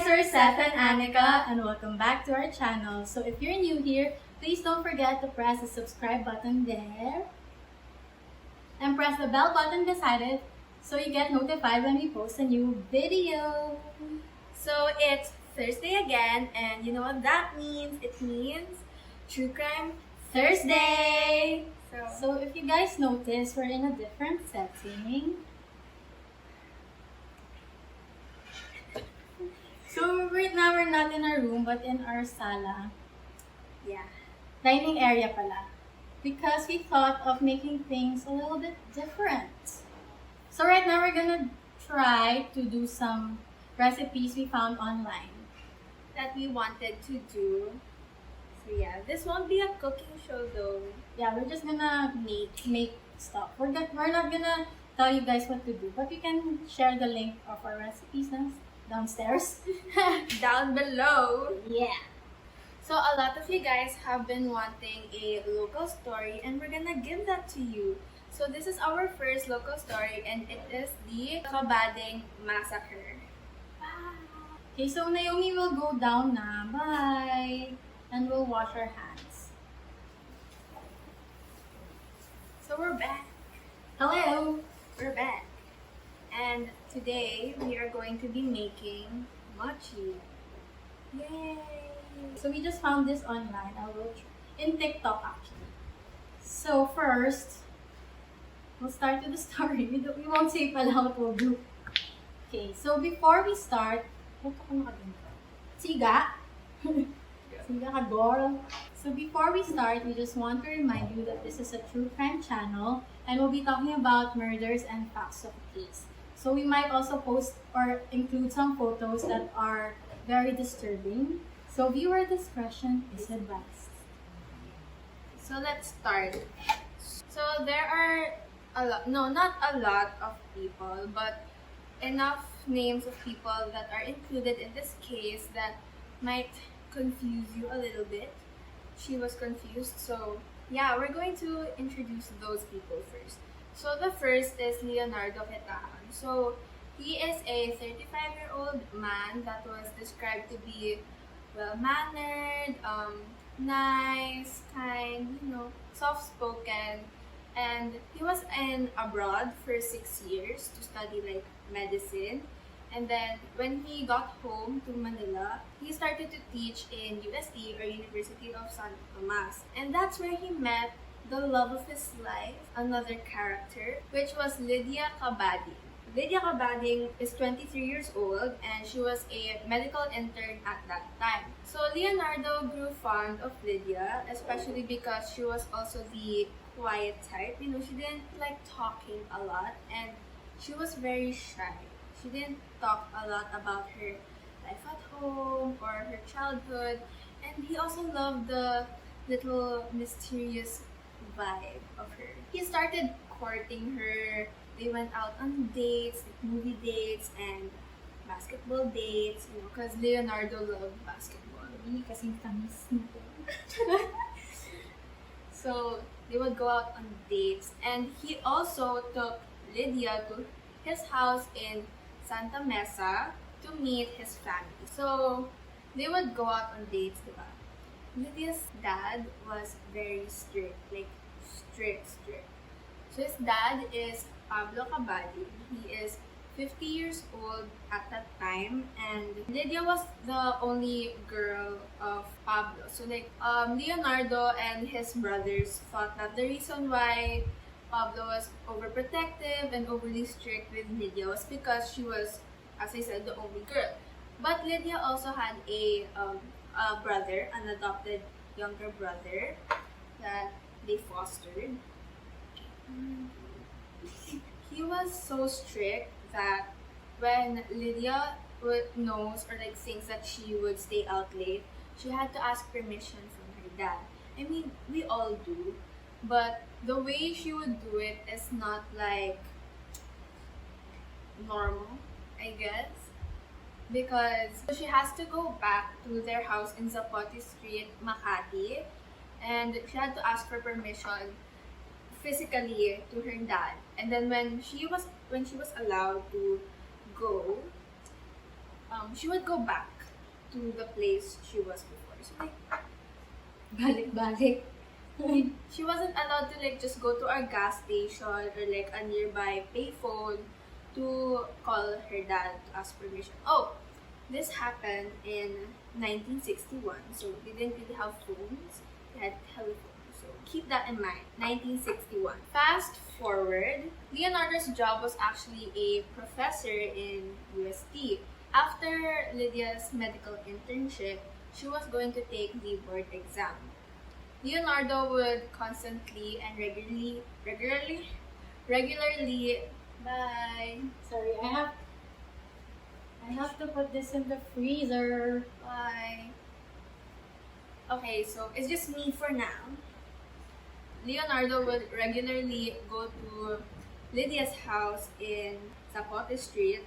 we're Seth and Annika, and welcome back to our channel. So if you're new here, please don't forget to press the subscribe button there and press the bell button beside it so you get notified when we post a new video. So it's Thursday again, and you know what that means? It means True Crime Thursday! So if you guys notice, we're in a different setting. So right now, we're not in our room, but in our sala. Yeah. Dining area pala. Because we thought of making things a little bit different. So right now, we're gonna try to do some recipes we found online that we wanted to do. So yeah, this won't be a cooking show though. Yeah, we're just gonna make stuff. We're not gonna tell you guys what to do, but you can share the link of our recipes downstairs. Down below. Yeah. So a lot of you guys have been wanting a local story, and we're gonna give that to you. So this is our first local story, and it is the Cabading Massacre. Okay, so Naomi will go down na. Bye! And we'll wash our hands. So we're back. Hello! We're back. And today we are going to be making mochi. Yay! So we just found this online. In TikTok actually. So first, we'll start with the story. We won't say pala what we'll do. Okay, so before we start, Siga? Siga ka, girl. So before we start, we just want to remind you that this is a true crime channel and we'll be talking about murders and facts of the case. So we might also post or include some photos that are very disturbing. So viewer discretion is advised. So let's start. So there are not a lot of people, but enough names of people that are included in this case that might confuse you a little bit. She was confused, so yeah, we're going to introduce those people first. So the first is Leonardo Quitangon. So he is a 35-year-old man that was described to be well-mannered, nice, kind, soft-spoken, and he was abroad for 6 years to study like medicine. And then when he got home to Manila, he started to teach in UST or University of San Tomas. And that's where he met the love of his life, another character, which was Lydia Cabading. Lydia Cabading is 23 years old and she was a medical intern at that time. So Leonardo grew fond of Lydia, especially because she was also the quiet type. She didn't like talking a lot and she was very shy. She didn't talk a lot about her life at home or her childhood. And he also loved the little mysterious vibe of her. He started courting her. They went out on dates, like movie dates and basketball dates, because Leonardo loved basketball. Kasi tamis nito. So they would go out on dates, and he also took Lydia to his house in Santa Mesa to meet his family. So they would go out on dates, diba? Lydia's dad was very strict, like strict. So his dad is Pablo Cabading. He is 50 years old at that time, and Lydia was the only girl of Pablo. So Leonardo and his brothers thought that the reason why Pablo was overprotective and overly strict with Lydia was because she was, as I said, the only girl. But Lydia also had a brother, an adopted younger brother that they fostered. He was so strict that when Lydia knows or thinks that she would stay out late, she had to ask permission from her dad. I mean, we all do, but the way she would do it is not like normal, I guess, because she has to go back to their house in Zapote Street, Makati, and she had to ask for permission physically to her dad. And then when she was allowed to go, she would go back to the place she was before. So like, Balik-balik. she wasn't allowed to like just go to a gas station or like a nearby payphone to call her dad to ask permission. Oh, this happened in 1961, so they didn't really have phones, they had telephones. So keep that in mind, 1961. Fast forward, Leonardo's job was actually a professor in UST. After Lydia's medical internship, she was going to take the board exam. Leonardo would constantly and regularly, bye. Sorry, I have to put this in the freezer. Bye. Okay, so it's just me for now. Leonardo would regularly go to Lydia's house in Zapote Street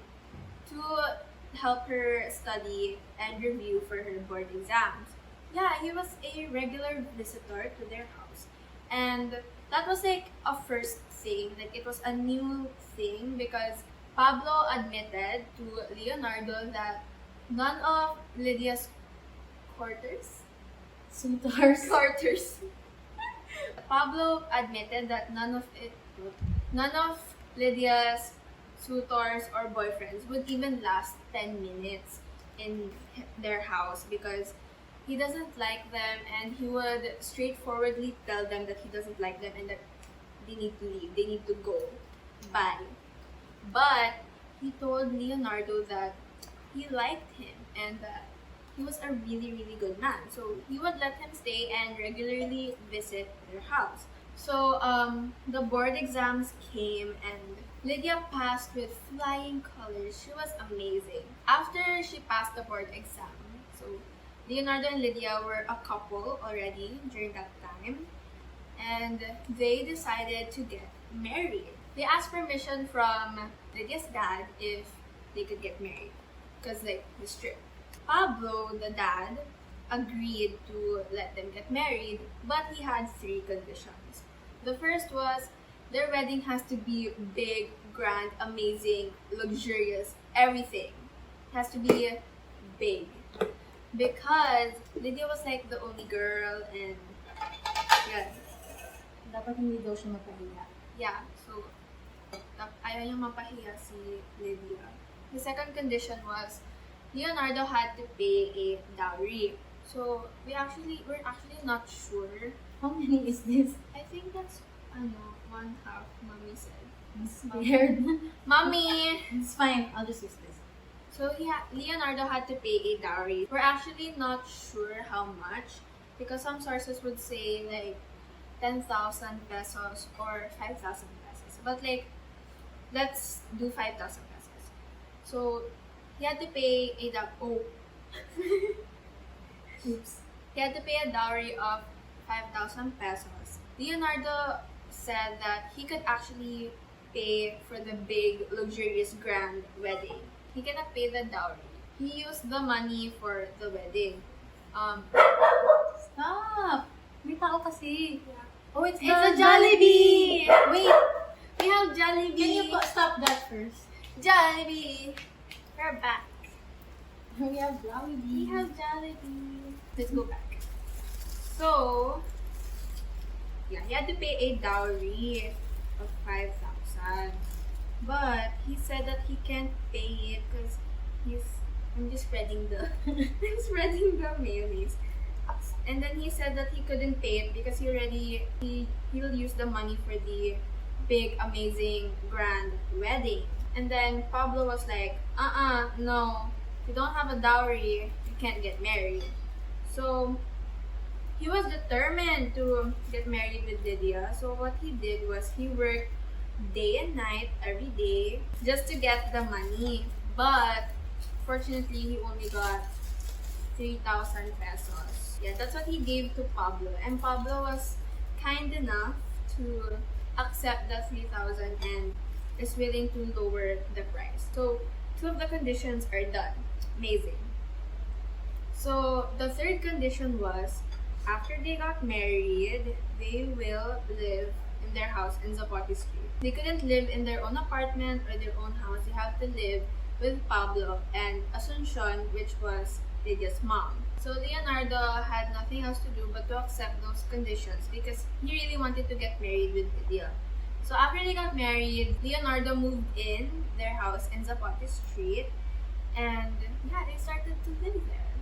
to help her study and review for her board exams. Yeah, he was a regular visitor to their house. And that was like a first thing, like it was a new thing because Pablo admitted to Leonardo that none of Lydia's Suitors. Pablo admitted that none of Lydia's suitors or boyfriends would even last 10 minutes in their house because he doesn't like them, and he would straightforwardly tell them that he doesn't like them and that they need to leave, they need to go. Bye. But he told Leonardo that he liked him and that he was a really, really good man. So he would let him stay and regularly visit their house. So the board exams came and Lydia passed with flying colors. She was amazing. After she passed the board exam, so Leonardo and Lydia were a couple already during that time, and they decided to get married. They asked permission from Lydia's dad if they could get married, because like the strip. Pablo, the dad, agreed to let them get married, but he had 3 conditions. The first was their wedding has to be big, grand, amazing, luxurious, everything. It has to be big. Because Lydia was like the only girl and yeah. Dapat hindi daw siya mapahiya. Yeah, so ayaw niyang mapahiya si Lydia. The second condition was Leonardo had to pay a dowry. So we're actually not sure. How many is this? I think that's 1/2, Mommy said. I'm scared. Mommy! It's fine, I'll just use this. So Leonardo had to pay a dowry. We're actually not sure how much because some sources would say like 10,000 pesos or 5,000 pesos. But like, let's do 5,000 pesos. So he had to pay a Oops. He had to pay a dowry of 5,000 pesos. Leonardo said that he could actually pay for the big, luxurious, grand wedding. He cannot pay the dowry. He used the money for the wedding. Stop! May tao kasi. Yeah. Oh, it's a Jollibee! Wait! We have Jollibee! Can you stop that first? Jollibee! We're back. We have Jollibee. We have Jollibee. Let's go back. So, yeah, he had to pay a dowry of 5,000. But he said that he can't pay it because I'm just spreading the mayonnaise. And then he said that he couldn't pay it because he'll use the money for the big, amazing, grand wedding. And then Pablo was like, no, if you don't have a dowry, you can't get married. So he was determined to get married with Lydia. So what he did was he worked day and night, every day, just to get the money. But fortunately, he only got 3,000 pesos. Yeah, that's what he gave to Pablo. And Pablo was kind enough to accept the 3,000 and is willing to lower the price. So 2 of the conditions are done. Amazing. So the third condition was after they got married, they will live in their house in Zapote Street. They couldn't live in their own apartment or their own house. They have to live with Pablo and Asuncion, which was Lydia's mom. So Leonardo had nothing else to do but to accept those conditions because he really wanted to get married with Lydia. So after they got married, Leonardo moved in their house in Zapote Street, and yeah, they started to live there.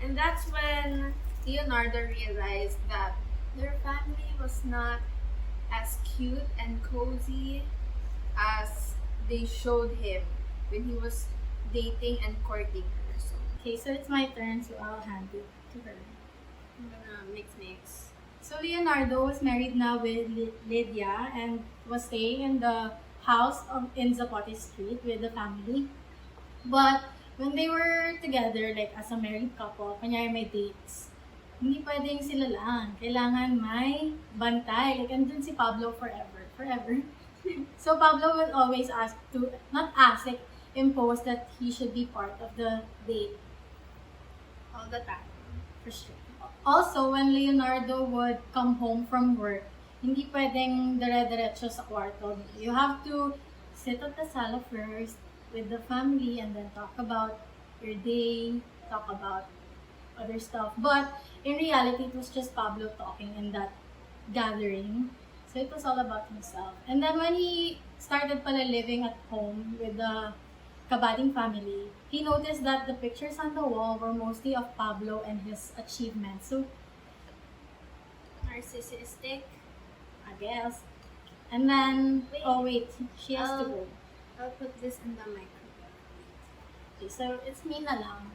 And that's when Leonardo realized that their family was not as cute and cozy as they showed him when he was dating and courting her. So Okay, so it's my turn, so I'll hand it to her. I'm gonna mix. So Leonardo was married now with Lydia and was staying in the house in Zapote Street with the family. But when they were together, like as a married couple, kanyari may dates, hindi pwedeng sila lang. Kailangan may bantay. Like, andun si Pablo forever. Forever. So Pablo will always ask to, not ask, like, impose that he should be part of the date. All the time. For sure. Also, when Leonardo would come home from work, hindi pwedeng dire-diretso sa kwarto. You have to sit at the sala first with the family and then talk about your day, talk about other stuff. But in reality, it was just Pablo talking in that gathering. So it was all about himself. And then when he started pala living at home with the Cabading family, he noticed that the pictures on the wall were mostly of Pablo and his achievements. So, Narcissistic. I guess. And then, Wait. she has to go. I'll put this in the microwave. Okay, so it's me na lang.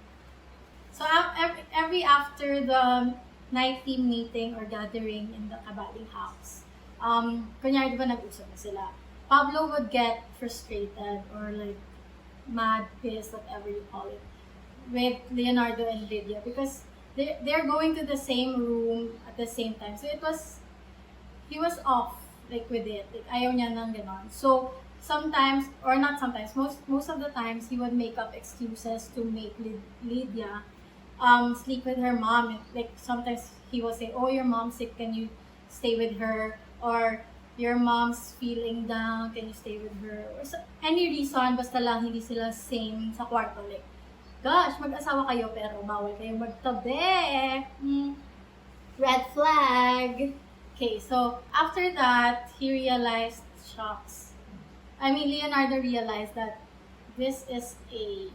So every after the night team meeting or gathering in the Cabading house, kunyari diba nag-usap na sila, Pablo would get frustrated or like mad, pissed, whatever you call it, with Leonardo and Lydia because they're going to the same room at the same time. So he was off like with it. Like ayaw niya nang ganon. So sometimes, or not sometimes, most of the times he would make up excuses to make Lydia sleep with her mom. Like sometimes he will say, "Oh, your mom's sick. Can you stay with her?" Or your mom's feeling down, can you stay with her? Or any reason, basta lang hindi sila same sa kwarto. Like, gosh, mag-asawa kayo pero bawal kayo magtabi. Red flag. Okay, so after that, he realized, Leonardo realized that this is a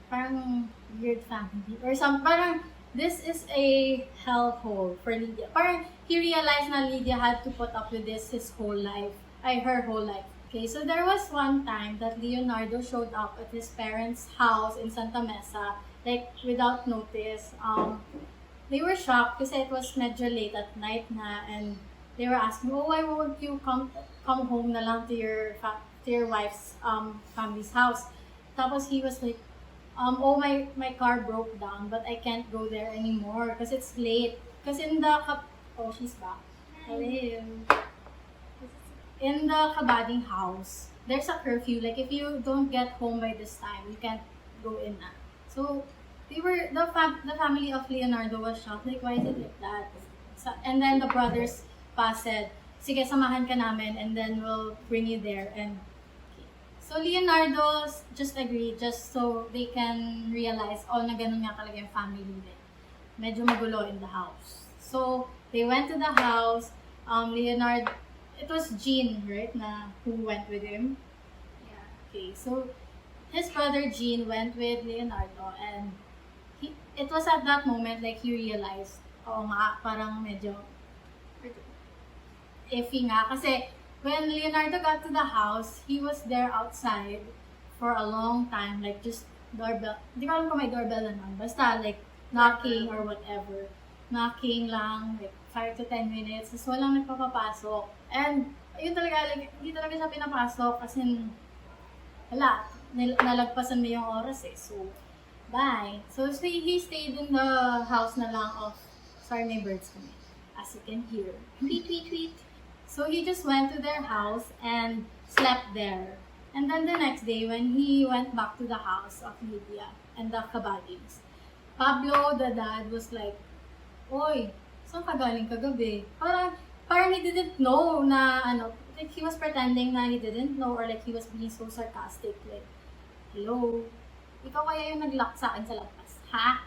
parang weird family. Or parang this is a hellhole for Lydia. Parang he realized na Lydia had to put up with this her whole life. Okay, so there was one time that Leonardo showed up at his parents' house in Santa Mesa, like without notice. They were shocked kasi it was medyo late at night na, and they were asking, "Oh, why won't you come home na lang to your wife's family's house?" Tapos he was like, "Oh, my car broke down, but I can't go there anymore because it's late." Because she's back. Hello. In the Cabading house, there's a curfew. Like, if you don't get home by this time, you can't go in na. So, the family of Leonardo was shocked. Like, why is it like that? And then the brothers said, "Sige, samahan ka namin, and then we'll bring you there." And so Leonardo just agreed just so they can realize, na ganun nga talaga yung family nila. Medyo magulo in the house. So they went to the house. Leonardo, it was Jean, right, who went with him? Yeah. Okay, so his brother Jean went with Leonardo, and it was at that moment like he realized, parang medyo iffy nga kasi when Leonardo got to the house, he was there outside for a long time, like just doorbell. Hindi ko alam kung may doorbell na nun. Basta like knocking or whatever. Knocking lang, like 5 to 10 minutes. Tapos walang nagpapapasok. And yun talaga, like, hindi talaga siya pinapasok kasi nalagpasan mo yung oras eh. So, bye. So he stayed in the house na lang of, sorry may birds kami, as you can hear. Tweet, tweet, tweet. So he just went to their house and slept there. And then the next day, when he went back to the house of Lydia and the Cabadings, Pablo, the dad, was like, "Oy, saan ka galing kagabi?" Parang he didn't know na, like he was pretending na he didn't know, or like he was being so sarcastic. Like, hello? Ikaw kaya yung nag-lock sa akin sa labas, ha?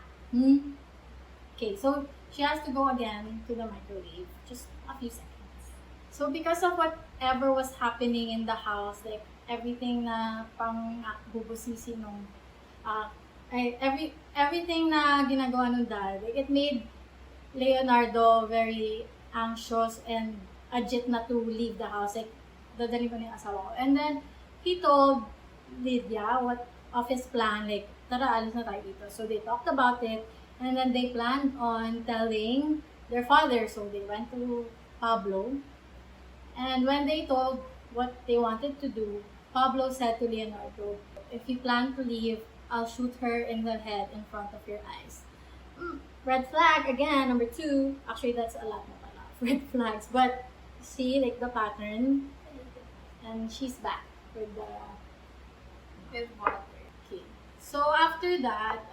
Okay, so she has to go again to the microwave. Just a few seconds. So because of whatever was happening in the house, like everything na pang bubusisi nung everything na ginagawa nung dad, like, it made Leonardo very anxious and agit na to leave the house. Like, dadalhin ko na yung asawa ko. And then, he told Lydia of his plan, like, tara, alis na tayo dito. So, they talked about it, and then they planned on telling their father. So, they went to Pablo, and when they told what they wanted to do, Pablo said to Leonardo, if you plan to leave, I'll shoot her in the head in front of your eyes. Red flag, again, number 2. Actually, that's a lot na pala. Red flags. But, see, like, the pattern. And she's back with water. Okay. So, after that,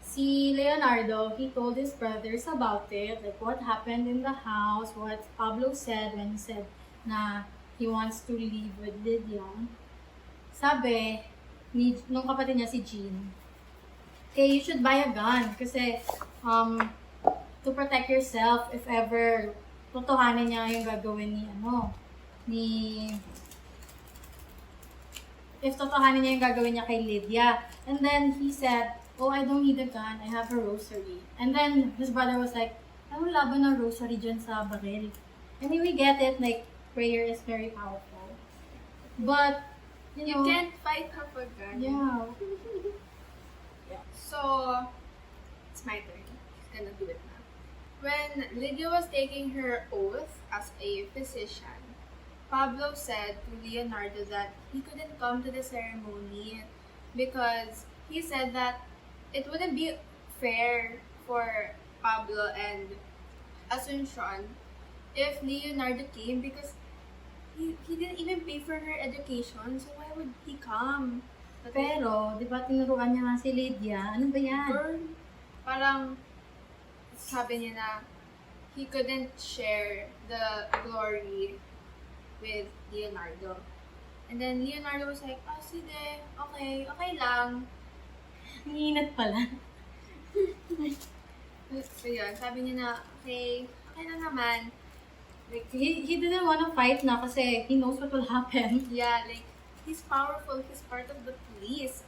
si Leonardo, he told his brothers about it. Like, what happened in the house, what Pablo said when he said na he wants to leave with Lydia. Sabi, nung kapatid niya si Jean, okay, you should buy a gun kasi to protect yourself if ever totohanin niya yung gagawin if totohanin niya yung gagawin niya kay Lydia. And then he said, oh, I don't need a gun, I have a rosary. And then his brother was like, anong laban ng rosary dyan sa baril? I mean, we get it, like, prayer is very powerful. But, you can't fight half a gun. Yeah. So, it's my turn. She's gonna do it now. When Lydia was taking her oath as a physician, Pablo said to Leonardo that he couldn't come to the ceremony because he said that it wouldn't be fair for Pablo and Asuncion if Leonardo came because he didn't even pay for her education, so why would he come? Pero, di ba tinuruan niya nga si Lydia? Ano ba yan? Girl, parang sabi niya na he couldn't share the glory with Leonardo. And then Leonardo was like, oh, sige, okay lang. Nanginat pala. So yun, sabi niya na, okay lang naman. Like, he didn't want to fight na kasi he knows what will happen. Yeah, like, he's powerful, he's part of the police.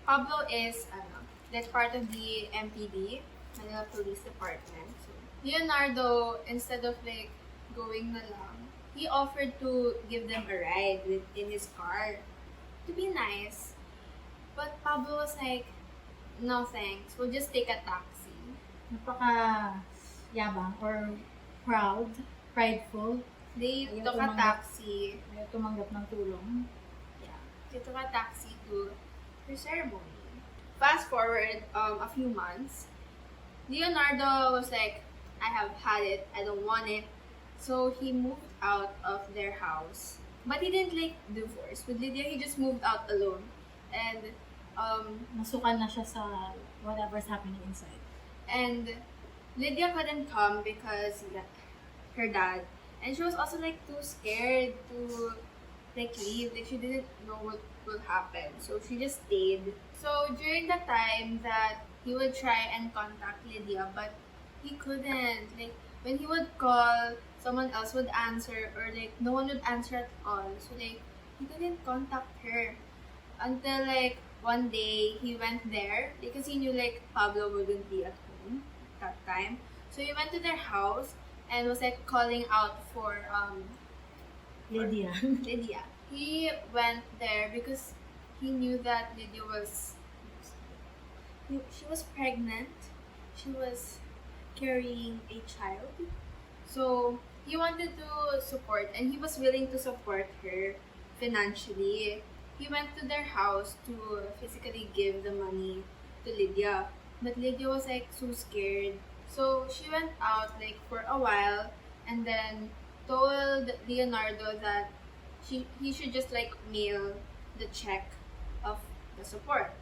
Pablo is, that's part of the MPD, Manila Police Department. So, Leonardo, instead of like, going na lang, he offered to give them a ride in his car to be nice. But Pablo was like, no thanks, we'll just take a taxi. Napaka-yabang or prideful. They took a taxi. Ayaw tumanggap ng tulong. They took a taxi to her ceremony. Fast forward a few months, Leonardo was like, I have had it, I don't want it. So he moved out of their house. But he didn't like divorce. With Lydia, he just moved out alone. And Nasukan na siya sa whatever's happening inside. And Lydia couldn't come because her dad. And she was also like too scared to like leave. Like she didn't know what will happen. So she just stayed. So during the time that he would try and contact Lydia, but he couldn't. Like when he would call, someone else would answer, or like no one would answer at all. So like he couldn't contact her until like one day he went there because he knew like Pablo wouldn't be at home that time. So he went to their house and was like calling out for Lydia. Lydia. He went there because he knew that Lydia was she was pregnant. She was carrying a child. So he wanted to support and he was willing to support her financially. He went to their house to physically give the money to Lydia. But Lydia was like so scared. So she went out like for a while and then told Leonardo that he should just like mail the check of the support.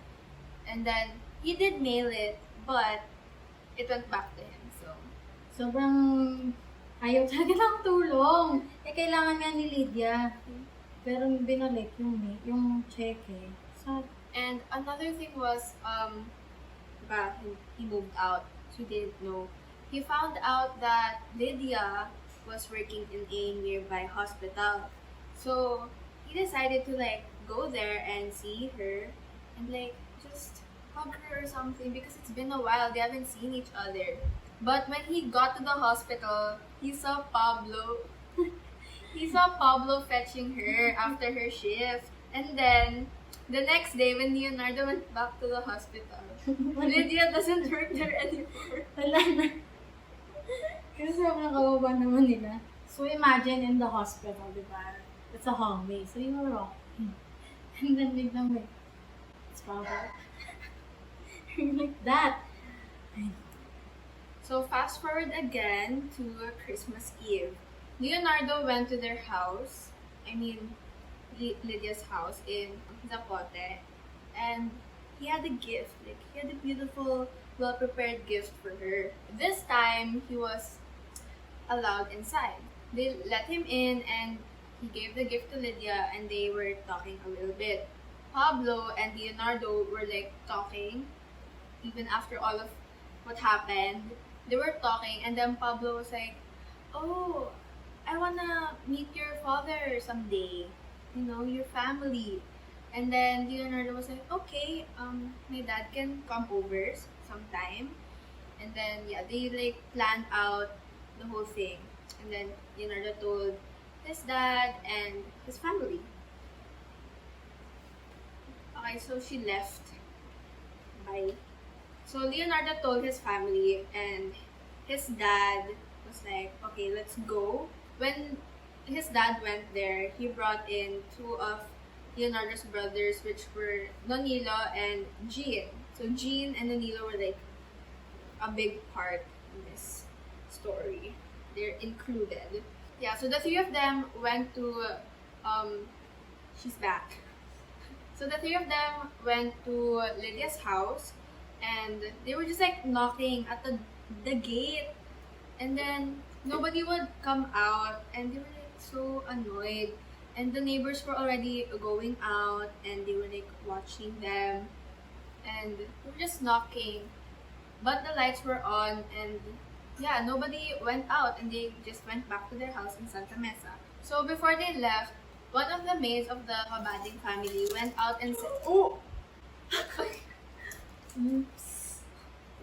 And then he did mail it, but it went back to him. So sobrang ayaw talaga ng tulong. Kailangan nga ni Lydia. Pero binalik yung check eh. Sad. And another thing was, diba, he moved out. She didn't know. He found out that Lydia was working in a nearby hospital. So he decided to like go there and see her and like just hug her or something because it's been a while. They haven't seen each other. But when he got to the hospital, he saw Pablo. He saw Pablo fetching her after her shift. And then the next day when Leonardo went back to the hospital, Lydia doesn't work there anymore. Wala na. Kasi sobrang kawawa naman nila. So imagine in the hospital, di ba? It's a hallway. So you were walking. And then biglang like, it's Pablo. Like that. So fast forward again to Christmas Eve. Leonardo went to their house, Lydia's house in Zapote, and he had a gift. Like, he had a beautiful, well-prepared gift for her. This time, he was allowed inside. They let him in and he gave the gift to Lydia and they were talking a little bit. Pablo and Leonardo were like talking even after all of what happened. They were talking and then Pablo was like, "Oh, I wanna meet your father someday, you know, your family." And then Leonardo was like, "Okay, my dad can come over sometime." And then yeah, they like planned out the whole thing. And then Leonardo told his dad and his family. Okay, so she left. Bye. So Leonardo told his family and his dad was like, "Okay, let's go." When his dad went there, he brought in two of Leonardo's brothers, which were Nonilo and Jean. So Jean and Nonilo were like a big part in this story. They're included. Yeah, so the three of them went to, she's back. So the three of them went to Lydia's house and they were just like knocking at the gate and then nobody would come out and they were like so annoyed. And the neighbors were already going out and they were like watching them and they were just knocking. But the lights were on and yeah, nobody went out and they just went back to their house in Santa Mesa. So before they left, one of the maids of the Cabading family went out and said, "Oh!" Oops.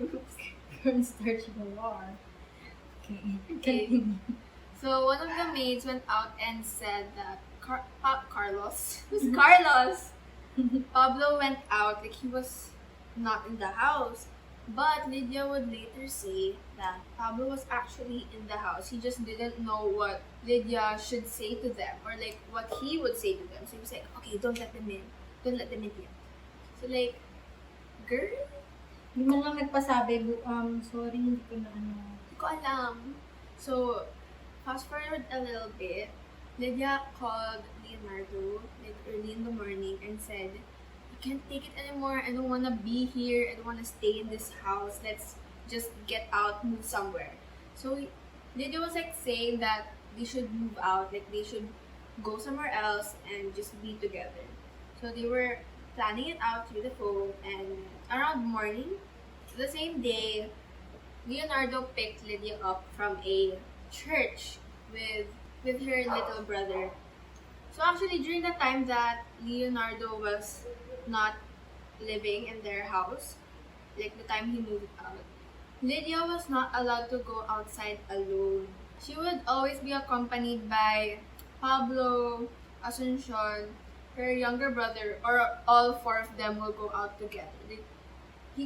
Oops. Don't start the war. Okay. So one of the maids went out and said that Carlos, who's Carlos? Pablo went out, like he was not in the house. But Lydia would later say that Pablo was actually in the house. He just didn't know what Lydia should say to them or like what he would say to them. So he was like, "Okay, don't let them in. Don't let them in yet." So like, girl, Hindi man lang nagpasabi, sorry, hindi ko na ano. hindi ko alam. So, fast forward a little bit, Lydia called Leonardo like early in the morning and said, "I can't take it anymore. I don't want to be here. I don't want to stay in this house. Let's just get out, move somewhere." So Lydia was like saying that they should move out, like they should go somewhere else and just be together. So they were planning it out through the phone and around morning, the same day, Leonardo picked Lydia up from a church with her little brother. So actually, during the time that Leonardo was not living in their house, like the time he moved out, Lydia was not allowed to go outside alone. She would always be accompanied by Pablo, Asuncion, her younger brother, or all four of them will go out together.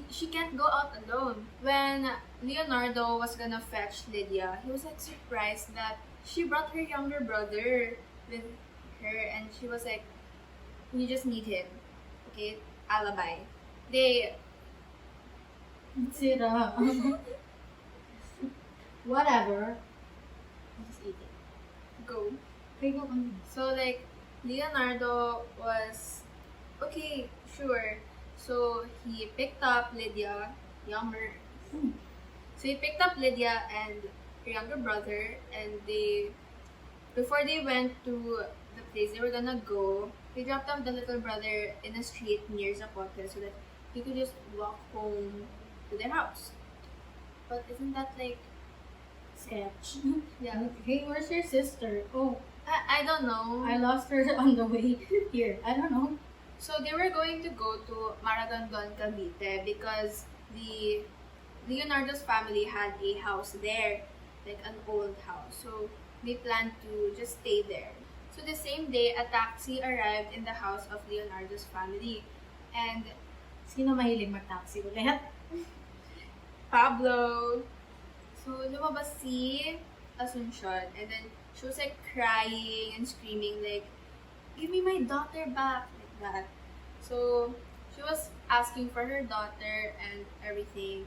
She can't go out alone. When Leonardo was gonna fetch Lydia, he was like surprised that she brought her younger brother with her and she was like, "You just need him. Okay, alibi." They Sira. Whatever. just eat it. Go. Okay, go on. So like Leonardo was okay, sure. So he picked up Lydia, younger. So he picked up Lydia and her younger brother and before they went to the place they were gonna go, They dropped off the little brother in a street near Zapote so that he could just walk home to their house. But isn't that like Sketch. yeah? Hey, where's your sister? Oh, I don't know. I lost her on the way here. I don't know. So they were going to go to Maragondon, Cavite because the Leonardo's family had a house there, like an old house. So they planned to just stay there. So the same day, a taxi arrived in the house of Leonardo's family. And Sino mahilig mag-taxi ulit? Pablo. So lumabas si Asuncion. And then she was like crying and screaming like, give me my daughter back. Like that. So she was asking for her daughter and everything.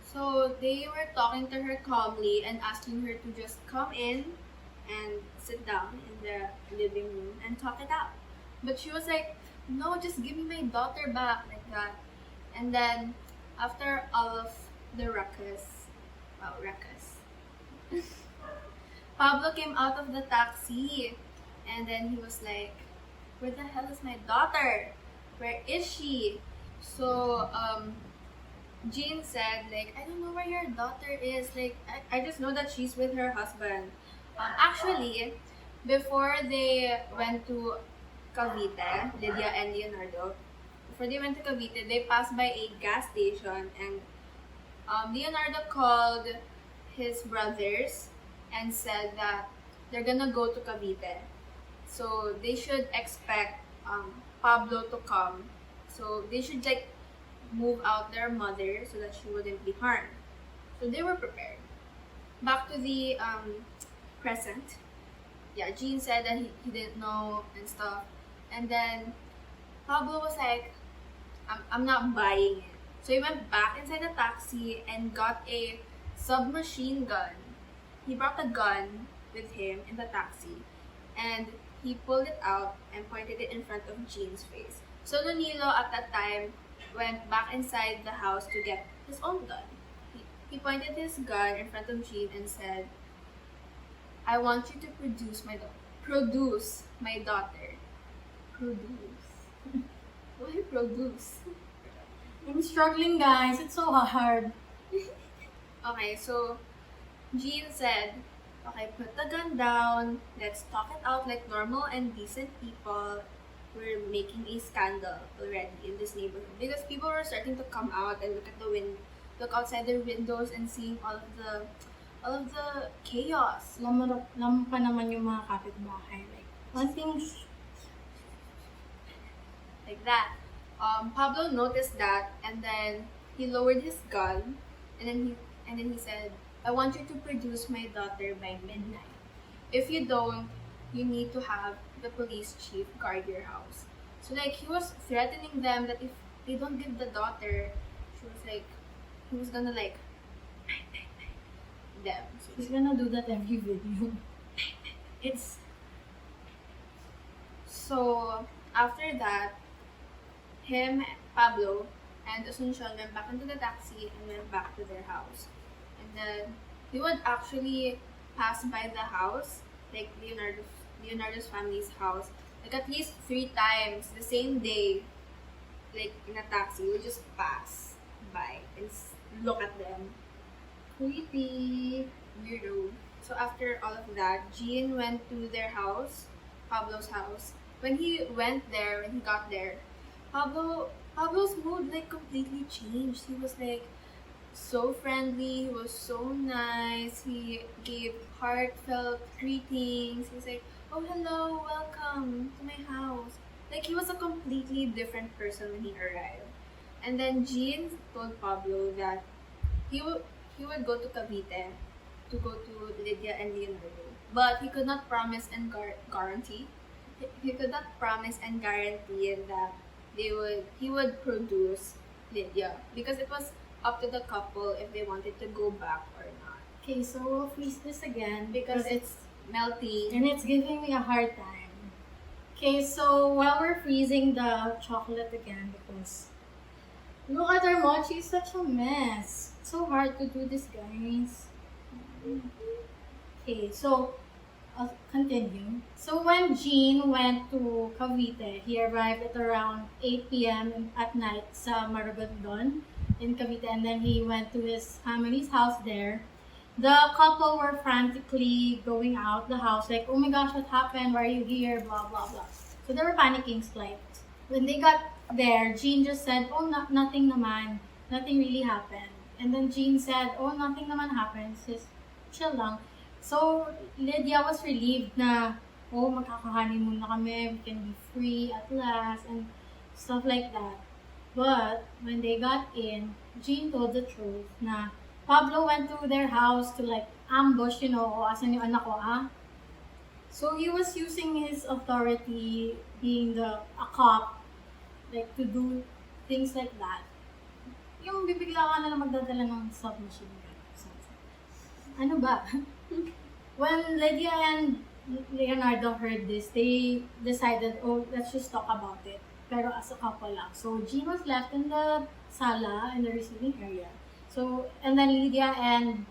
So they were talking to her calmly and asking her to just come in and sit down in the living room and talk it out. But she was like, no, just give me my daughter back, like that. And then after all of the ruckus, Pablo came out of the taxi and then he was like, where the hell is my daughter? Where is she? So Jean said, like, I don't know where your daughter is. Like, I just know that she's with her husband. Actually, before they went to Cavite, Lydia and Leonardo, before they went to Cavite, they passed by a gas station and Leonardo called his brothers and said that they're gonna go to Cavite. So they should expect Pablo to come. So they should like move out their mother so that she wouldn't be harmed. So they were prepared. Back to the present. Yeah, Jean said that he didn't know and stuff. And then Pablo was like, I'm not buying it. So he went back inside the taxi and got a submachine gun. He brought a gun with him in the taxi. And he pulled it out and pointed it in front of Jean's face. So Nonilo at that time went back inside the house to get his own gun. He pointed his gun in front of Jean and said, I want you to produce my daughter. Produce my daughter. Produce. Why produce? I'm struggling, guys. It's so hard. Okay, so Jean said, okay, put the gun down. Let's talk it out like normal and decent people. We're making a scandal already in this neighborhood because people were starting to come out and look outside their windows and seeing all of the chaos. Lam pa naman yung mga kapitbahay. Like, one thing, Like that. Pablo noticed that and then he lowered his gun and then he said, I want you to produce my daughter by midnight. If you don't, you need to have the police chief guard your house. So like he was threatening them that if they don't give the daughter, he was gonna like them. he's gonna do that every video. It's so after that, him, Pablo, and Asuncion went back into the taxi and went back to their house. And then he would actually pass by the house, like Leonardo's family's house, like at least 3 times the same day, like in a taxi. We would just pass by and look at them. Creepy. Weirdo. So after all of that, Jean went to their house, Pablo's house. When he got there, Pablo's mood like completely changed. He was like so friendly, he was so nice, he gave heartfelt greetings. He was like, oh hello, welcome to my house. Like he was a completely different person when he arrived. And then Jean told Pablo that he would go to Cavite to go to Lydia and Leonardo. But he could not promise and guarantee. He could not promise and guarantee that he would produce Lydia because it was up to the couple if they wanted to go back or not. Okay, so we'll freeze this again Because it's melting. and it's giving me a hard time. Okay, so while we're freezing the chocolate again, because look at our mochi, it's such a mess. It's so hard to do this, guys. Okay, so I'll continue. So when Jean went to Cavite, he arrived at around 8 p.m. at night sa Maragondon in Cavite, and then he went to his family's house there. The couple were frantically going out the house, like, oh my gosh, what happened? Why are you here? Blah, blah, blah. So they were panicking slightly. When they got there, Jean just said, oh, nothing naman. Nothing really happened. And then Jean said, oh, nothing naman happened. Just chill lang. So Lydia was relieved na, oh, magkaka-honeymoon na kami. We can be free at last and stuff like that. But when they got in, Jean told the truth na Pablo went to their house to like ambush, asan yung anak ko, ah? So he was using his authority, being a cop, like to do things like that. Yung bibigla ka na lang magdadala ng submachine gun. Ano ba? When Lydia and Leonardo heard this, they decided, oh, let's just talk about it. Pero as a couple lang. So Jean was left in the sala, in the receiving area. So, and then Lydia and,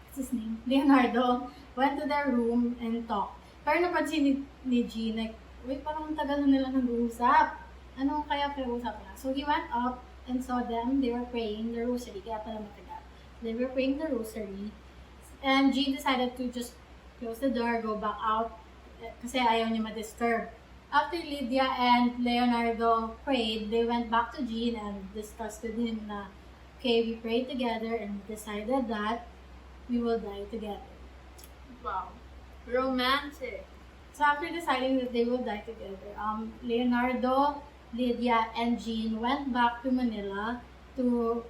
what's his name? Leonardo went to their room and talked. Pero napansin ni Jean, like, wait, parang tagal na nila nag-uusap. Ano kaya pinag-uusap na? So he went up and saw them. They were praying the rosary. Kaya pala matagal. They were praying the rosary. And Jean decided to just close the door, go back out, kasi ayaw niya ma-disturb. After Lydia and Leonardo prayed, they went back to Jean and discussed with him na, okay, we prayed together and decided that we will die together. Wow. Romantic. So after deciding that they will die together, Leonardo, Lydia, and Jean went back to Manila to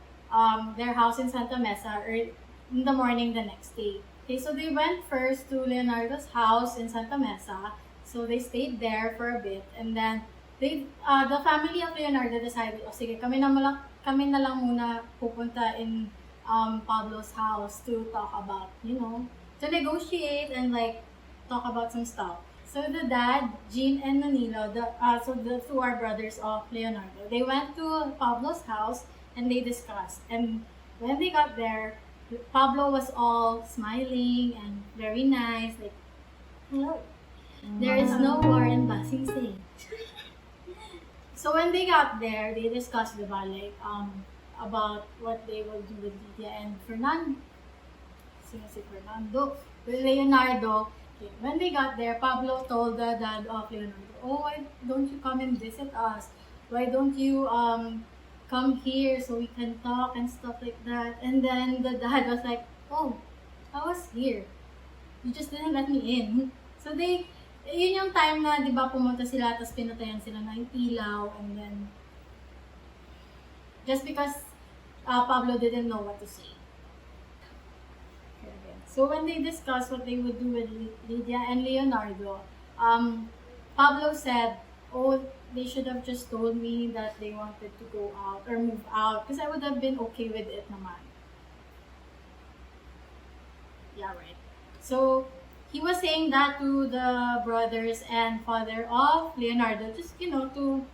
their house in Santa Mesa in the morning the next day. Okay, so they went first to Leonardo's house in Santa Mesa. So they stayed there for a bit, and then the family of Leonardo decided, oh sige, kami na lang muna pupunta in Pablo's house to talk about, to negotiate and like talk about some stuff. So the dad, Jean and Manilo, the two are brothers of Leonardo, they went to Pablo's house and they discussed. And when they got there, Pablo was all smiling and very nice, like, hello. There is no war in Basing State. So when they got there, they discussed about what they will do with Lydia and Fernando. With Leonardo. Okay. When they got there, Pablo told the dad of Leonardo, oh, why don't you come and visit us? Why don't you come here so we can talk and stuff like that? And then the dad was like, oh, I was here. You just didn't let me in. So yun yung time na, di ba, pumunta sila, tapos pinatayan sila ng ilaw, and then, just because Pablo didn't know what to say. So when they discussed what they would do with Lydia and Leonardo, Pablo said, oh, they should have just told me that they wanted to go out or move out, because I would have been okay with it naman. Yeah, right. So he was saying that to the brothers and father of Leonardo, just, to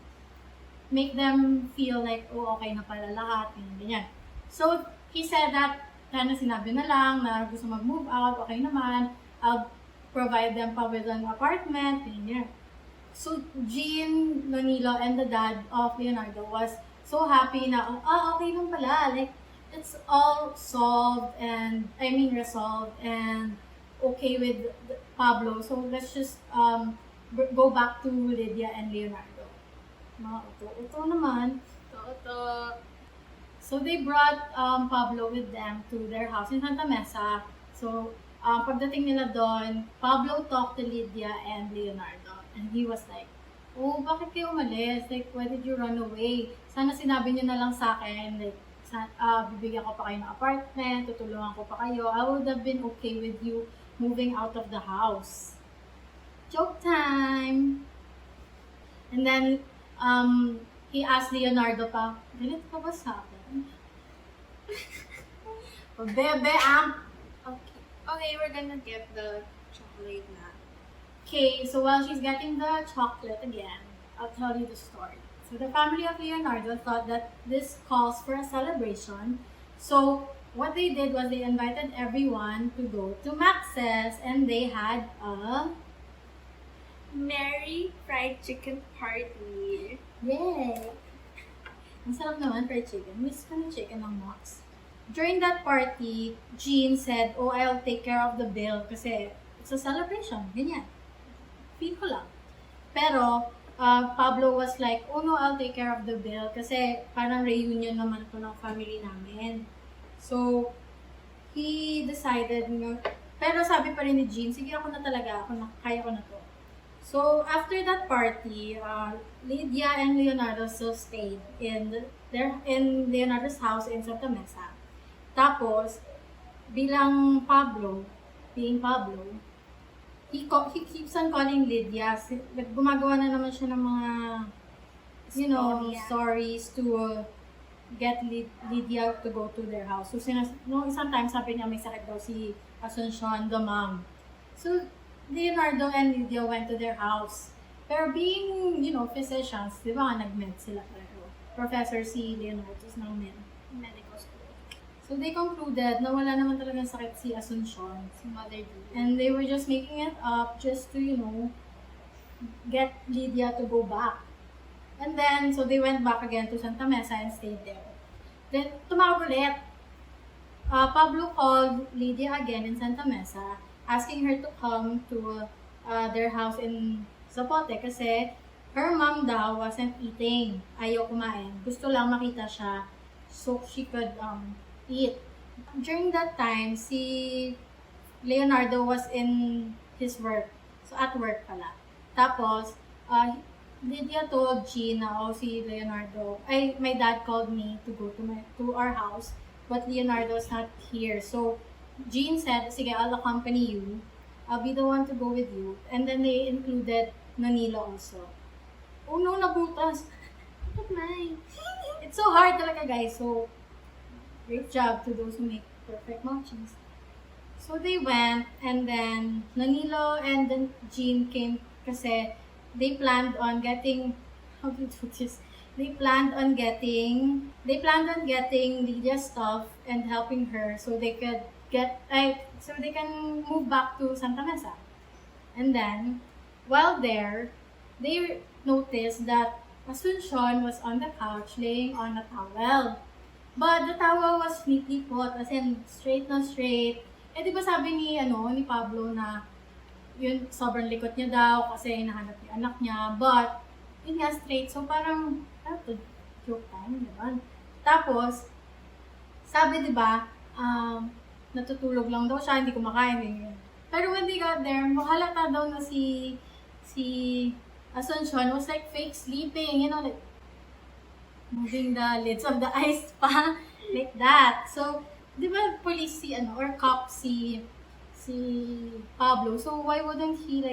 make them feel like, oh, okay na pala lahat, ganyan. So he said that, sana sinabi na lang na gusto mag-move out, okay naman, I'll provide them pa with an apartment, ganyan. So Jean, Manilo, and the dad of Leonardo was so happy na, okay lang pala, like, it's all resolved and okay with Pablo. So let's just go back to Lydia and Leonardo. Mga uto naman. Toto. So they brought Pablo with them to their house in Santa Mesa. So pagdating nila doon, Pablo talked to Lydia and Leonardo. And he was like, oh, bakit kayo umalis? Like, why did you run away? Sana sinabi niyo na lang sa akin, like, bibigyan ko pa kayo ng apartment, tutulungan ko pa kayo. I would have been okay with you moving out of the house. Joke time! And then, he asked Leonardo pa, galit ka ba sa akin? Bebe, Okay, we're gonna get the chocolate na. Okay, so while she's getting the chocolate again, I'll tell you the story. So the family of Leonardo thought that this calls for a celebration. So what they did was they invited everyone to go to Max's and they had a Merry fried chicken party. yay! Ang sarap naman fried chicken. Miss ko ng chicken ng Max. During that party, Jean said, "Oh, I'll take care of the bill kasi it's a celebration." Ganyan. Feel ko lang. Pero, Pablo was like, "Oh no, I'll take care of the bill kasi parang reunion naman ko ng family namin." So, he decided, pero sabi pa rin ni Jean, "Sige, ako na talaga, kaya ko na to." So, after that party, Lydia and Leonardo still stayed in Leonardo's house in Santa Mesa. Tapos, being Pablo, he keeps on calling Lydia. Gumagawa na naman siya ng mga, stories to get Lydia to go to their house. So, isang time sabi niya may sakit daw si Asuncion, the mom. So, Leonardo and Lydia went to their house. Pero being, physicians, di ba nag-med sila pero professor si Leonardo ng medical school. So they concluded na wala naman talagang sakit si Asuncion, Si Mother D. and they were just making it up just to, get Lydia to go back. And then, so they went back again to Santa Mesa and stayed there. Then, tumawag ulit. Pablo called Lydia again in Santa Mesa, asking her to come to their house in Zapote kasi her mom daw wasn't eating. Ayaw kumain. Gusto lang makita siya so she could eat. During that time, si Leonardo was in his work. So, at work pala. Tapos, Lydia told Jean na, si Leonardo, my dad called me to go to our house, but Leonardo's not here. So, Jean said, "Sige, I'll accompany you. I'll be the one to go with you." And then they included Manila also. Oh no, nabutas. Look at mine. It's so hard talaga, guys. So, great job to those who make perfect mochis. So they went, and then Nanilo and then Jean came kasi they planned on getting, how do you do this? They planned on getting Lydia's stuff and helping her so they could so they can move back to Santa Mesa. And then, while there, they noticed that Asuncion was on the couch laying on a towel. But the towel was neatly put, as in straight na straight. Di ba sabi ni Pablo na yun, sobrang likot niya daw kasi hinahanap yung anak niya. But, yun nga straight. So, parang, joke time, diba? Tapos, sabi diba, natutulog lang daw siya, hindi kumakain, ganyan. Pero when they got there, halata daw na si Asuncion was like fake sleeping, like moving the lids of the eyes pa, like that. So, di ba police or cop si Pablo, so why wouldn't he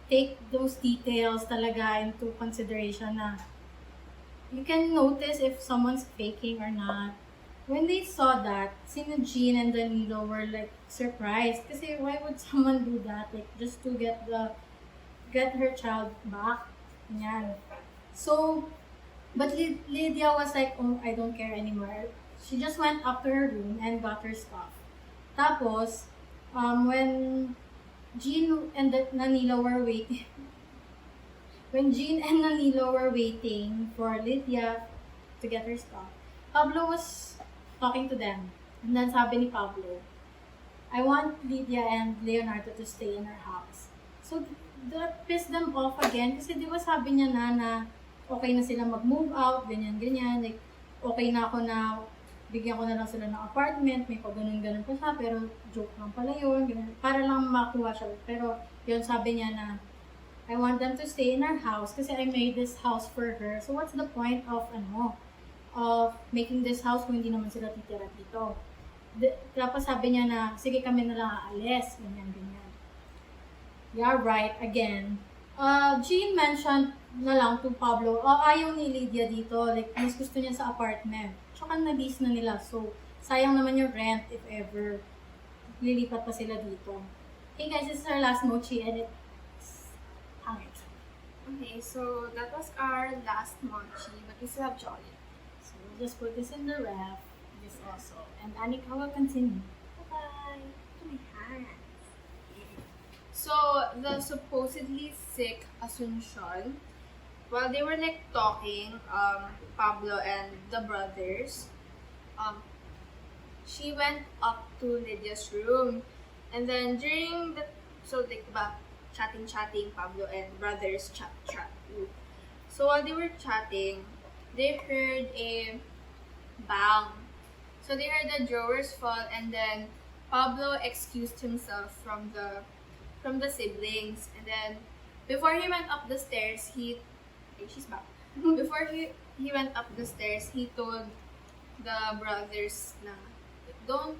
take those details talaga into consideration na you can notice if someone's faking or not. When they saw that, sina Jean and Danilo were surprised. Kasi why would someone do that? Just to get her child back. Yan. So, but Lydia was like, "Oh, I don't care anymore." She just went up to her room and got her stuff. Tapos, when Jean and Danilo were waiting, for Lydia to get her stuff, Pablo was talking to them. And then sabi ni Pablo, "I want Lydia and Leonardo to stay in our house." So, that pissed them off again. Kasi di ba sabi niya na okay na sila mag-move out, ganyan-ganyan. Okay na ako na bigyan ko na lang sila ng apartment, may pag-ganun-ganun pa siya, pero joke lang pala yun. Ganun, para lang makuha siya. Pero yun sabi niya na, "I want them to stay in our house kasi I made this house for her. So what's the point of making this house kung hindi naman sila titira dito?" Tapos sabi niya na, "Sige, kami na lang aalis." Ganyan-ganyan. Yeah, right. Again. Jean mentioned na lang to Pablo, ayaw ni Lydia dito. Mas gusto niya sa apartment. Tsaka na-lease na nila. So, sayang naman yung rent if ever lilipat pa sila dito. Hey guys, this is our last mochi and it's hangit. Okay, so that was our last mochi, but we still have chocolate. So, we'll just put this in the ref. this also. And Annika will continue. Bye-bye. To my hands. So, the supposedly sick Asuncion, while they were like talking, Pablo and the brothers, she went up to Lydia's room. And then during the, so like, chatting, Pablo and brothers chat. Ooh. So while they were chatting, they heard a bang. So they heard the drawers fall, and then Pablo excused himself from the siblings. And then before he went up the stairs, hey, she's back. Before he went up the stairs, he told the brothers na don't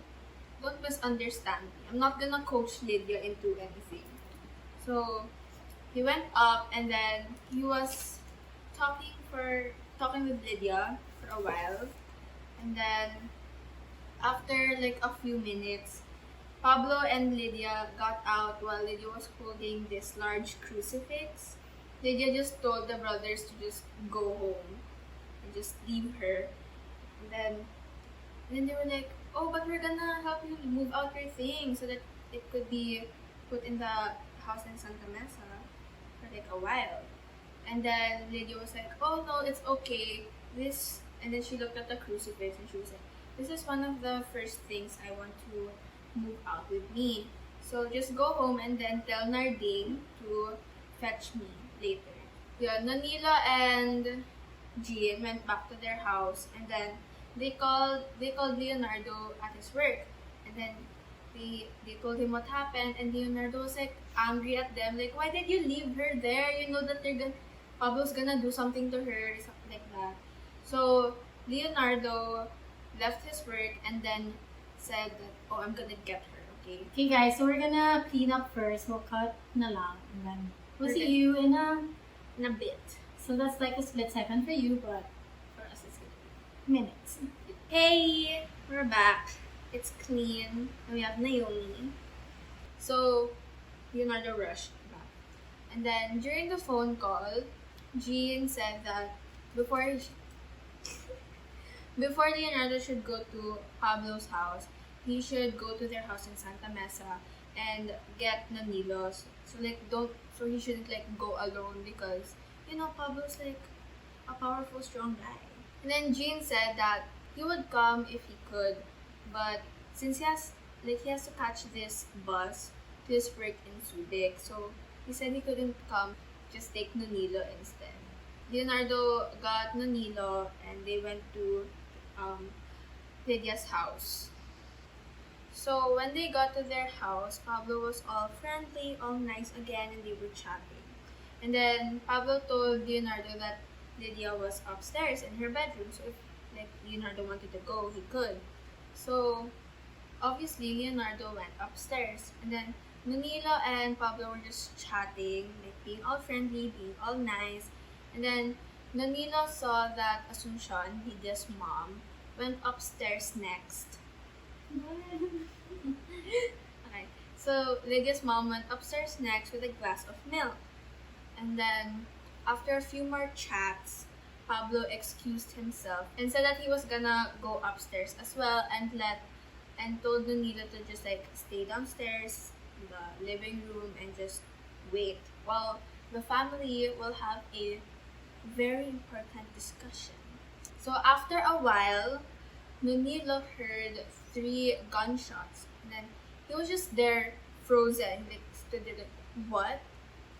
misunderstand me. I'm not gonna coach Lydia into anything. So he went up, and then he was talking with Lydia for a while. And then after like a few minutes, Pablo and Lydia got out while Lydia was holding this large crucifix. Lydia just told the brothers to just go home and just leave her. And then they were like, oh, but we're gonna help you move out your things so that it could be put in the house in Santa Mesa for like a while. And then Lydia was like, oh no, it's okay. And then she looked at the crucifix and she was like, this is one of the first things I want to move out with me. So just go home and then tell Narding to fetch me later. Yeah, Nanila and Jean went back to their house, and then they called Leonardo at his work. And then they told him what happened, and Leonardo was like angry at them, like, why did you leave her there? You know that Pablo's gonna do something to her, something like that. So Leonardo left his work and then said that, oh, I'm gonna get her, okay? Okay guys, so we're gonna clean up first. We'll cut na lang, and then we'll see you in a bit. So that's like a split second for you, but For us, it's gonna be minutes. Hey, we're back. It's clean, and we have Naomi. So Leonardo rushed back, and then during the phone call, Jean said that before Leonardo should go to Pablo's house, he should go to their house in Santa Mesa and get Nanilos. So he shouldn't like go alone because, you know, Pablo's like a powerful, strong guy. And then Jean said that he would come if he could, but since he has to catch this bus to his work in Subic, so he said he couldn't come, just take Nanilo instead. Leonardo got Nanilo and they went to Lydia's house. So when they got to their house, Pablo was all friendly, all nice again, and they were chatting. And then Pablo told Leonardo that Lydia was upstairs in her bedroom, so if like Leonardo wanted to go, he could. So obviously Leonardo went upstairs, and then Manila and Pablo were just chatting, like being all friendly, being all nice. And then Nanila saw that Asuncion, Lydia's mom, went upstairs next. Okay, so Lydia's mom went upstairs next with a glass of milk. And then after a few more chats, Pablo excused himself and said that he was gonna go upstairs as well, and told Nanila to just like stay downstairs in the living room and just wait while the family will have a very important discussion. So after a while, Nanila heard 3 gunshots, and then he was just there frozen, like stood there like, what?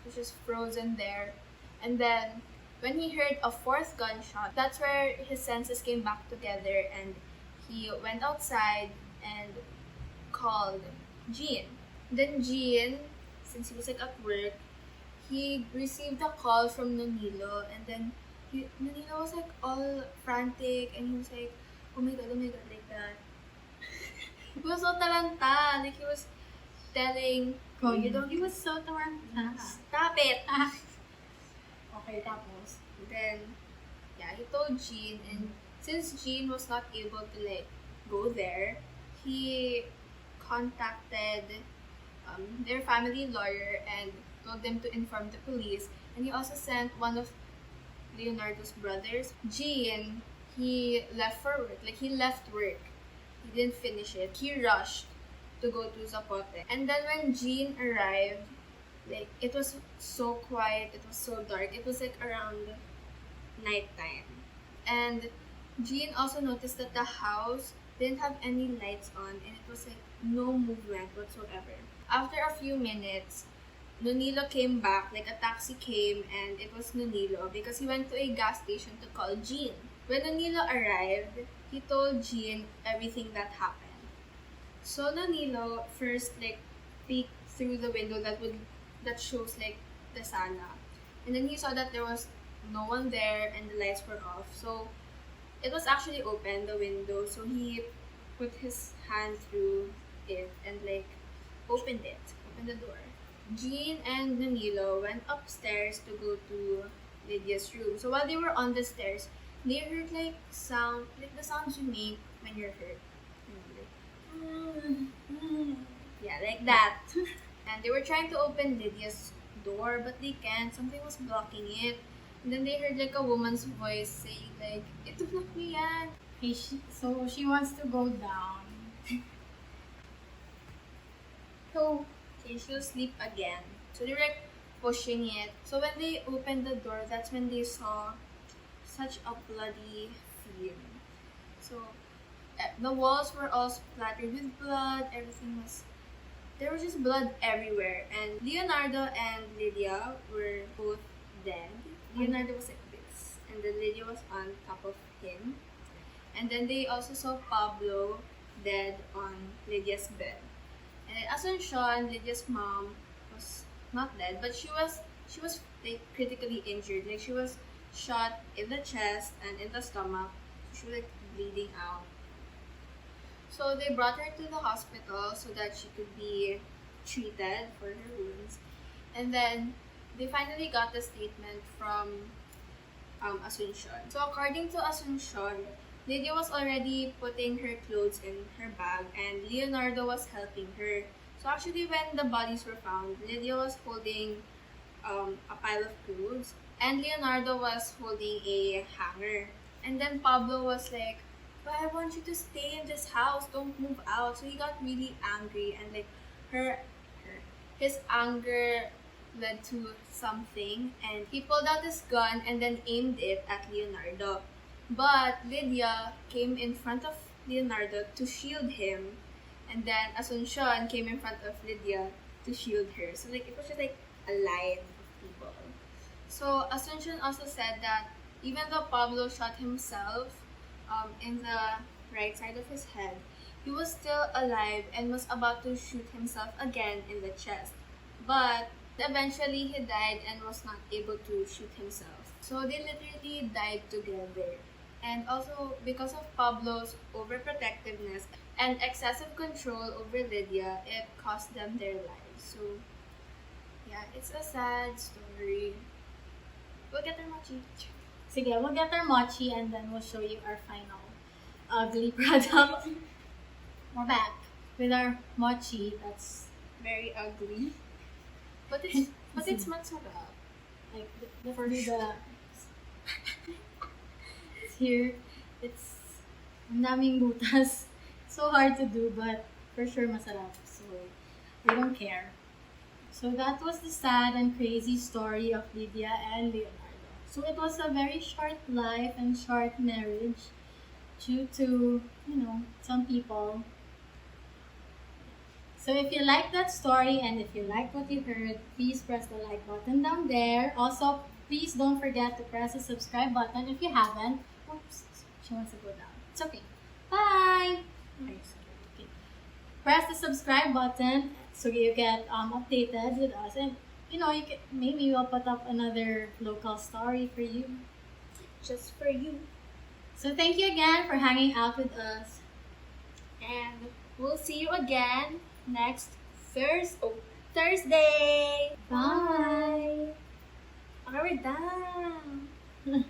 He was just frozen there. And then when he heard a 4th gunshot, that's where his senses came back together, and he went outside and called Jean. Then Jean, since he was like at work, he received a call from Nanilo, and then Nanilo was like all frantic, and he was like, oh my god, like that. He was so talanta, like he was telling, Oh, you don't. He was so taranta. stop it! Okay, tapos. Then, yeah, he told Jean, and since Jean was not able to like go there, he contacted their family lawyer and told them to inform the police. And he also sent one of Leonardo's brothers, Jean. he left for work. Like, he left work. He didn't finish it. He rushed to go to Zapote. And then when Jean arrived, like, it was so quiet. It was so dark. It was like around nighttime. And Jean also noticed that the house didn't have any lights on, and it was like no movement whatsoever. After a few minutes, Nonilo came back, like a taxi came, and it was Nonilo because he went to a gas station to call Jean. When Nonilo arrived, he told Jean everything that happened. So Nonilo first like peeked through the window that shows like the sala, and then he saw that there was no one there and the lights were off. So it was actually open, the window. So he put his hand through it and like opened the door. Jean and Nonilo went upstairs to go to Lydia's room. So while they were on the stairs, they heard like the sounds you make when you're hurt. Yeah, like that. And they were trying to open Lydia's door, but they can't. Something was blocking it. And then they heard like a woman's voice saying like, "Ito na ko yan." Okay, so she wants to go down. So, okay, she'll sleep again. So they were like pushing it. So when they opened the door, that's when they saw such a bloody scene. So the walls were all splattered with blood. There was just blood everywhere. And Leonardo and Lydia were both dead. Leonardo was like this, and then Lydia was on top of him. And then they also saw Pablo dead on Lydia's bed. And Asuncion, Lydia's mom, was not dead, but she was like critically injured. Like, she was shot in the chest and in the stomach. She was like bleeding out. So they brought her to the hospital so that she could be treated for her wounds. And then they finally got the statement from Asuncion. So according to Asuncion, Lydia was already putting her clothes in her bag and Leonardo was helping her. So actually when the bodies were found, Lydia was holding a pile of clothes and Leonardo was holding a hanger. And then Pablo was like, "But I want you to stay in this house, don't move out." So he got really angry and like his anger led to something, and he pulled out his gun and then aimed it at Leonardo. But Lydia came in front of Leonardo to shield him, and then Asuncion came in front of Lydia to shield her. So like it was just like a line of people. So Asuncion also said that even though Pablo shot himself in the right side of his head, he was still alive and was about to shoot himself again in the chest. But eventually he died and was not able to shoot himself. So they literally died together. And also because of Pablo's overprotectiveness and excessive control over Lydia, it cost them their lives. So yeah, it's a sad story. We'll get our mochi. Sige, we'll get our mochi and then we'll show you our final ugly product. We're back with our mochi that's Very ugly. But it's masarap. like the first it's here. It's ang daming butas. So hard to do, but for sure masarap. So we don't care. So that was the sad and crazy story of Lydia and Leonardo. So it was a very short life and short marriage due to, some people. So if you like that story and if you like what you heard, please press the like button down there. Also, please don't forget to press the subscribe button if you haven't. Oops, she wants to go down. It's okay. Bye! Okay. Press the subscribe button so you get updated with us. And, maybe we'll put up another local story for you. Just for you. So thank you again for hanging out with us. And we'll see you again next Thursday. Bye! Okay, we're done.